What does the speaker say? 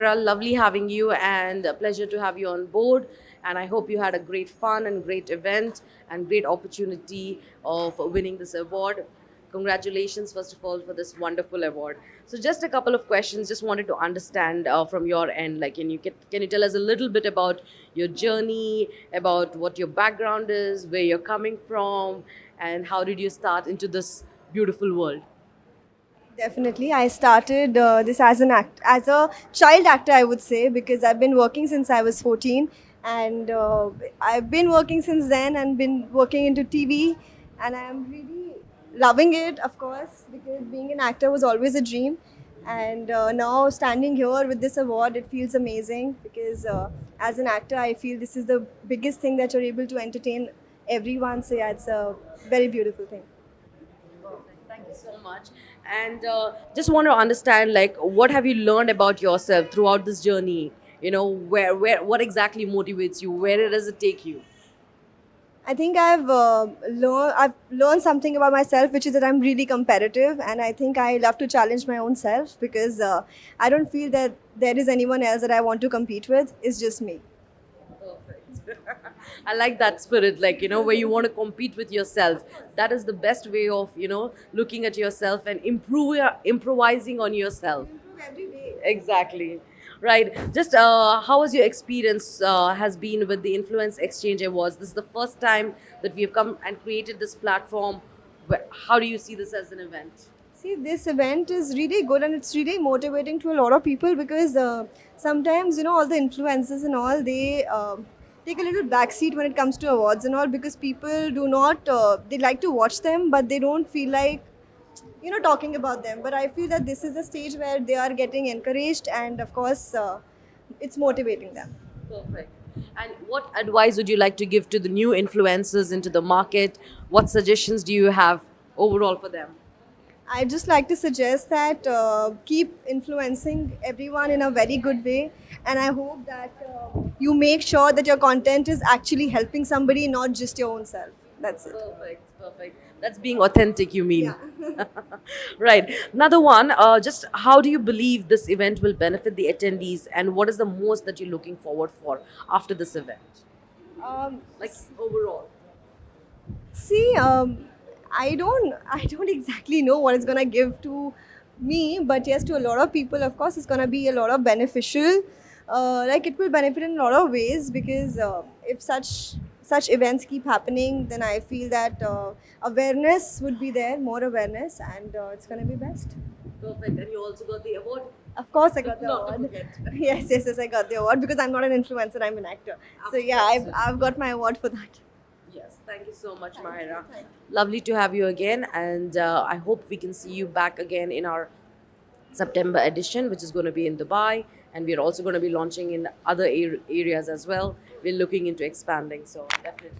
Lovely having you and a pleasure to have you on board. And I hope you had a great fun and great event and great opportunity of winning this award. Congratulations, first of all, for this wonderful award. So, just a couple of questions. Just wanted to understand from your end. Like, can you tell us a little bit about your journey, about what your background is, where you're coming from, and how did you start into this beautiful world? Definitely, I started this as as a child actor, I would say, because I've been working since I was 14, and I've been working since then and been working into TV, and I'm really loving it, of course, because being an actor was always a dream, and now standing here with this award, it feels amazing because as an actor, I feel this is the biggest thing that you're able to entertain everyone. So yeah, it's a very beautiful thing. Perfect. Thank you so much. And just want to understand, like, what have you learned about yourself throughout this journey? What exactly motivates you? Where does it take you? I think I've learned something about myself, which is that I'm really competitive, and I think I love to challenge my own self because I don't feel that there is anyone else that I want to compete with. It's just me. Perfect. I like that spirit, like, where you want to compete with yourself. That is the best way of, looking at yourself and improvising on yourself. Improve every day. Exactly. Right. Just how was your experience has been with the Influence Exchange Awards? This is the first time that we have come and created this platform. How do you see this as an event? See, this event is really good and it's really motivating to a lot of people because sometimes, all the influencers and all, they take a little backseat when it comes to awards and all because people do not, they like to watch them, but they don't feel like, talking about them. But I feel that this is a stage where they are getting encouraged and, of course, it's motivating them. Perfect. And what advice would you like to give to the new influencers into the market? What suggestions do you have overall for them? I just like to suggest that keep influencing everyone in a very good way, and I hope that you make sure that your content is actually helping somebody, not just your own self. That's it. Perfect, perfect. That's being authentic, you mean? Yeah. Right. Another one, just how do you believe this event will benefit the attendees, and what is the most that you're looking forward for after this event? Um, Like overall. See, I don't exactly know what it's gonna give to me, but yes, to a lot of people, of course, it's gonna be a lot of beneficial. Like it will benefit in a lot of ways because if such events keep happening, then I feel that awareness would be there, more awareness, and it's gonna be best. Perfect. And you also got the award? Of course, I got the Not to award. forget. Yes, I got the award because I'm not an influencer; I'm an actor. So yeah, I've got my award for that. Yes, thank you so much, Mahira. Lovely to have you again, and I hope we can see you back again in our September edition, which is going to be in Dubai, and we're also going to be launching in other areas as well. We're looking into expanding, so definitely.